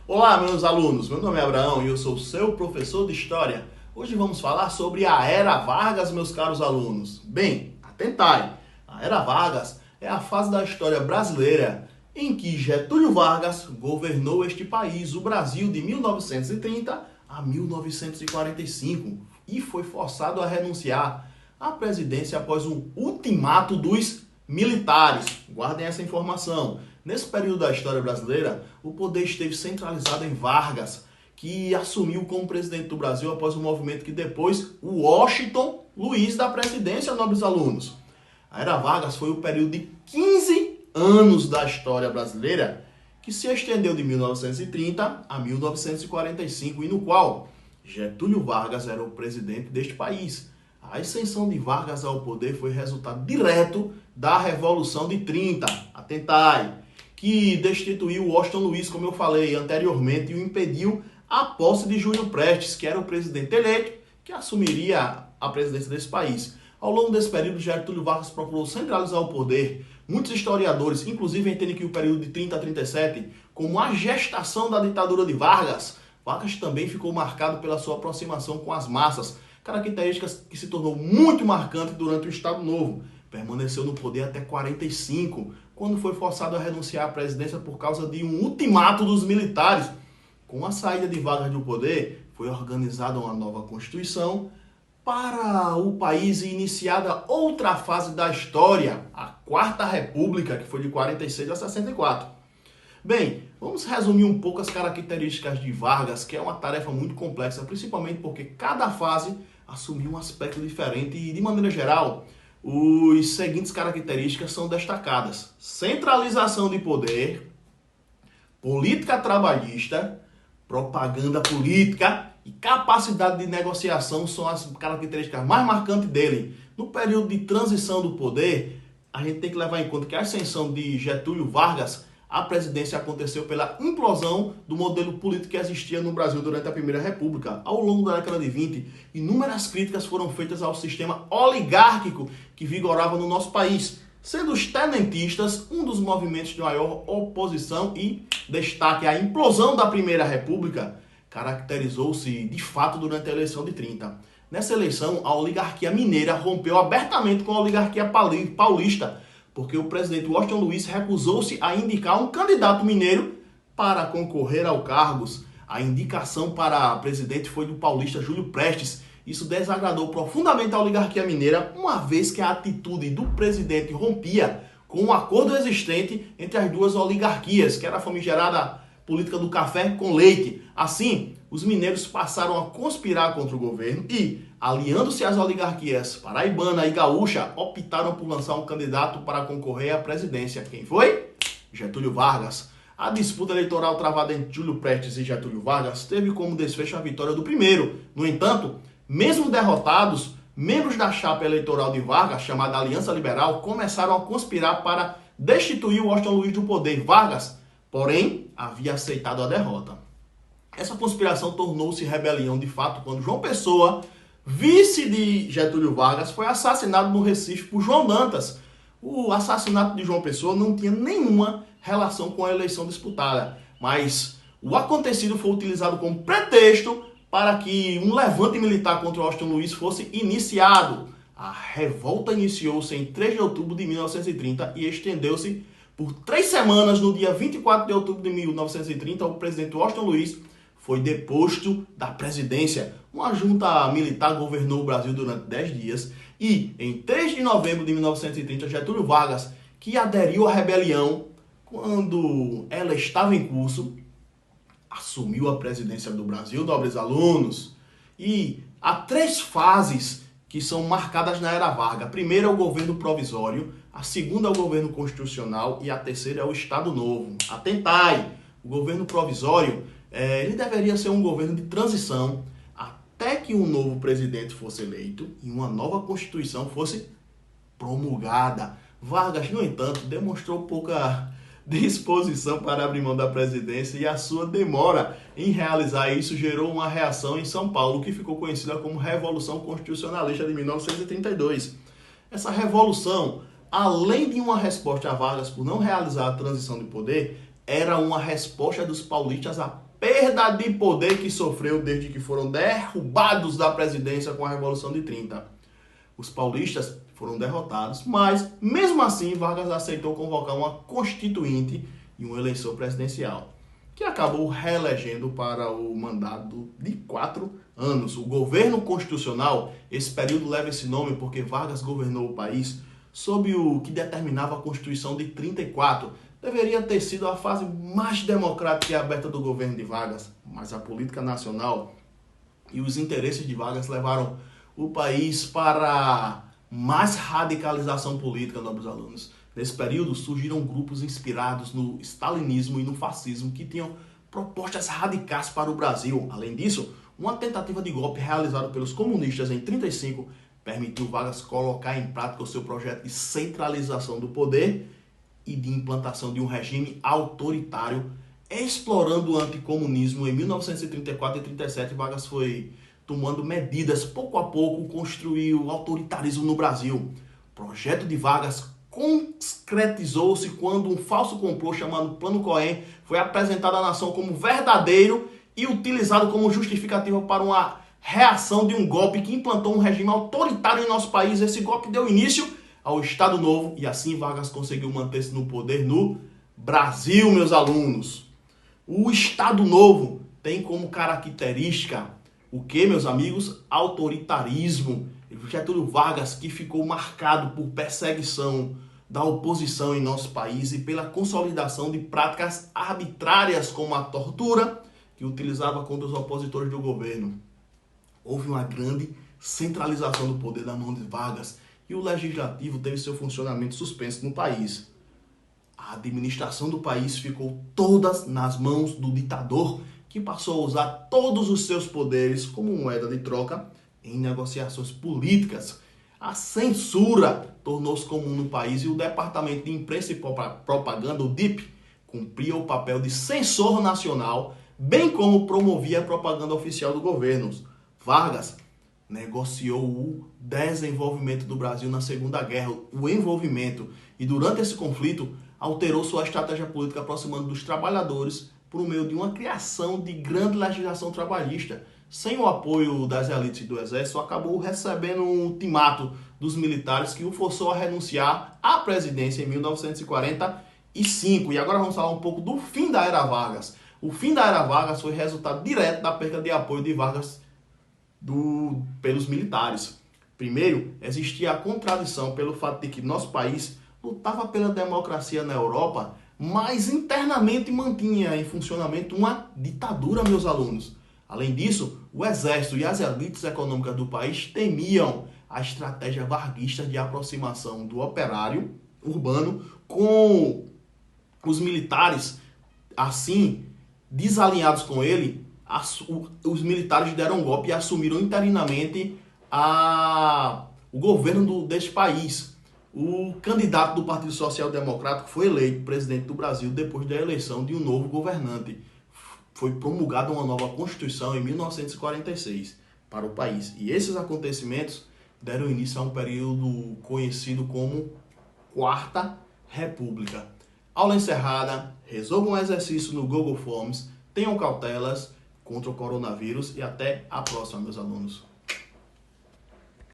Olá, meus alunos, meu nome é Abraão e eu sou seu professor de História. Hoje vamos falar sobre a Era Vargas, meus caros alunos. Bem, atentai, a Era Vargas é a fase da história brasileira em que Getúlio Vargas governou este país, o Brasil, de 1930 a 1945 e foi forçado a renunciar à presidência após um ultimato dos militares. Guardem essa informação. Nesse período da história brasileira, o poder esteve centralizado em Vargas, que assumiu como presidente do Brasil após um movimento que depois o Washington Luiz da presidência, nobres alunos. A Era Vargas foi o período de 15 anos da história brasileira, que se estendeu de 1930 a 1945 e no qual Getúlio Vargas era o presidente deste país. A ascensão de Vargas ao poder foi resultado direto da Revolução de 30, atentai, que destituiu Washington Luiz, como eu falei anteriormente, e o impediu a posse de Júlio Prestes, que era o presidente eleito, que assumiria a presidência desse país. Ao longo desse período, Getúlio Vargas procurou centralizar o poder. Muitos historiadores, inclusive, entendem que o período de 30 a 37 como a gestação da ditadura de Vargas. Vargas também ficou marcado pela sua aproximação com as massas, características que se tornou muito marcante durante o Estado Novo. Permaneceu no poder até 45, quando foi forçado a renunciar à presidência por causa de um ultimato dos militares. Com a saída de Vargas do poder, foi organizada uma nova Constituição para o país e iniciada outra fase da história, a Quarta República, que foi de 46 a 64. Bem, vamos resumir um pouco as características de Vargas, que é uma tarefa muito complexa, principalmente porque cada fase assumiu um aspecto diferente e, de maneira geral, as seguintes características são destacadas: centralização de poder, política trabalhista, propaganda política e capacidade de negociação são as características mais marcantes dele. No período de transição do poder, a gente tem que levar em conta que a ascensão de Getúlio Vargas à presidência aconteceu pela implosão do modelo político que existia no Brasil durante a Primeira República. Ao longo da década de 20, inúmeras críticas foram feitas ao sistema oligárquico que vigorava no nosso país, sendo os tenentistas um dos movimentos de maior oposição e destaque. A implosão da Primeira República caracterizou-se de fato durante a eleição de 30. Nessa eleição, a oligarquia mineira rompeu abertamente com a oligarquia paulista, porque o presidente Washington Luiz recusou-se a indicar um candidato mineiro para concorrer ao cargos. A indicação para presidente foi do paulista Júlio Prestes. Isso desagradou profundamente a oligarquia mineira, uma vez que a atitude do presidente rompia com um acordo existente entre as duas oligarquias, que era a famigerada política do café com leite. Assim, os mineiros passaram a conspirar contra o governo e, aliando-se às oligarquias paraibana e gaúcha, optaram por lançar um candidato para concorrer à presidência. Quem foi? Getúlio Vargas. A disputa eleitoral travada entre Júlio Prestes e Getúlio Vargas teve como desfecho a vitória do primeiro. No entanto, mesmo derrotados, membros da chapa eleitoral de Vargas, chamada Aliança Liberal, começaram a conspirar para destituir Washington Luiz do poder. Vargas, porém, havia aceitado a derrota. Essa conspiração tornou-se rebelião de fato quando João Pessoa, vice de Getúlio Vargas, foi assassinado no Recife por João Dantas. O assassinato de João Pessoa não tinha nenhuma relação com a eleição disputada, mas o acontecido foi utilizado como pretexto para que um levante militar contra Washington Luiz fosse iniciado. A revolta iniciou-se em 3 de outubro de 1930 e estendeu-se por 3 semanas. No dia 24 de outubro de 1930, o presidente Washington Luiz foi deposto da presidência. Uma junta militar governou o Brasil durante 10 dias e, em 3 de novembro de 1930, Getúlio Vargas, que aderiu à rebelião quando ela estava em curso, assumiu a presidência do Brasil, nobres alunos. E há 3 fases que são marcadas na Era Vargas. A primeira é o governo provisório, a segunda é o governo constitucional e a terceira é o Estado Novo. Atentai, o governo provisório ele deveria ser um governo de transição até que um novo presidente fosse eleito e uma nova Constituição fosse promulgada. Vargas, no entanto, demonstrou pouca disposição para abrir mão da presidência e a sua demora em realizar isso gerou uma reação em São Paulo, que ficou conhecida como Revolução Constitucionalista de 1932. Essa revolução, além de uma resposta a Vargas por não realizar a transição de poder, era uma resposta dos paulistas à perda de poder que sofreu desde que foram derrubados da presidência com a Revolução de 30. Os paulistas foram derrotados, mas mesmo assim Vargas aceitou convocar uma constituinte e uma eleição presidencial, que acabou reelegendo para o mandato de 4 anos. O governo constitucional, esse período leva esse nome porque Vargas governou o país sob o que determinava a Constituição de 34. Deveria ter sido a fase mais democrática e aberta do governo de Vargas, mas a política nacional e os interesses de Vargas levaram o país para mais radicalização política, nobres alunos. Nesse período surgiram grupos inspirados no stalinismo e no fascismo que tinham propostas radicais para o Brasil. Além disso, uma tentativa de golpe realizada pelos comunistas em 1935 permitiu Vargas colocar em prática o seu projeto de centralização do poder e de implantação de um regime autoritário, explorando o anticomunismo. Em 1934 e 1937, Vargas foi tomando medidas, pouco a pouco, construiu o autoritarismo no Brasil. O projeto de Vargas concretizou-se quando um falso complô chamado Plano Cohen foi apresentado à nação como verdadeiro e utilizado como justificativa para uma reação de um golpe que implantou um regime autoritário em nosso país. Esse golpe deu início ao Estado Novo e assim Vargas conseguiu manter-se no poder no Brasil, meus alunos. O Estado Novo tem como característica o que, meus amigos? Autoritarismo. Getúlio Vargas, que ficou marcado por perseguição da oposição em nosso país e pela consolidação de práticas arbitrárias como a tortura, que utilizava contra os opositores do governo. Houve uma grande centralização do poder na mão de Vargas e o legislativo teve seu funcionamento suspenso no país. A administração do país ficou todas nas mãos do ditador, que passou a usar todos os seus poderes como moeda de troca em negociações políticas. A censura tornou-se comum no país e o Departamento de Imprensa e Propaganda, o DIP, cumpria o papel de censor nacional, bem como promovia a propaganda oficial do governo. Vargas negociou o desenvolvimento do Brasil na Segunda Guerra, o envolvimento, e durante esse conflito alterou sua estratégia política aproximando dos trabalhadores por meio de uma criação de grande legislação trabalhista. Sem o apoio das elites e do exército, acabou recebendo um ultimato dos militares que o forçou a renunciar à presidência em 1945. E agora vamos falar um pouco do fim da Era Vargas. O fim da Era Vargas foi resultado direto da perda de apoio de Vargas pelos militares. Primeiro, existia a contradição pelo fato de que nosso país lutava pela democracia na Europa, mas internamente mantinha em funcionamento uma ditadura, meus alunos. Além disso, o exército e as elites econômicas do país temiam a estratégia varguista de aproximação do operário urbano com os militares. Assim, desalinhados com ele, os militares deram um golpe e assumiram interinamente o governo deste país. O candidato do Partido Social Democrático foi eleito presidente do Brasil depois da eleição de um novo governante. Foi promulgada uma nova Constituição em 1946 para o país. E esses acontecimentos deram início a um período conhecido como Quarta República. Aula encerrada, resolvam um exercício no Google Forms, tenham cautelas contra o coronavírus e até a próxima, meus alunos.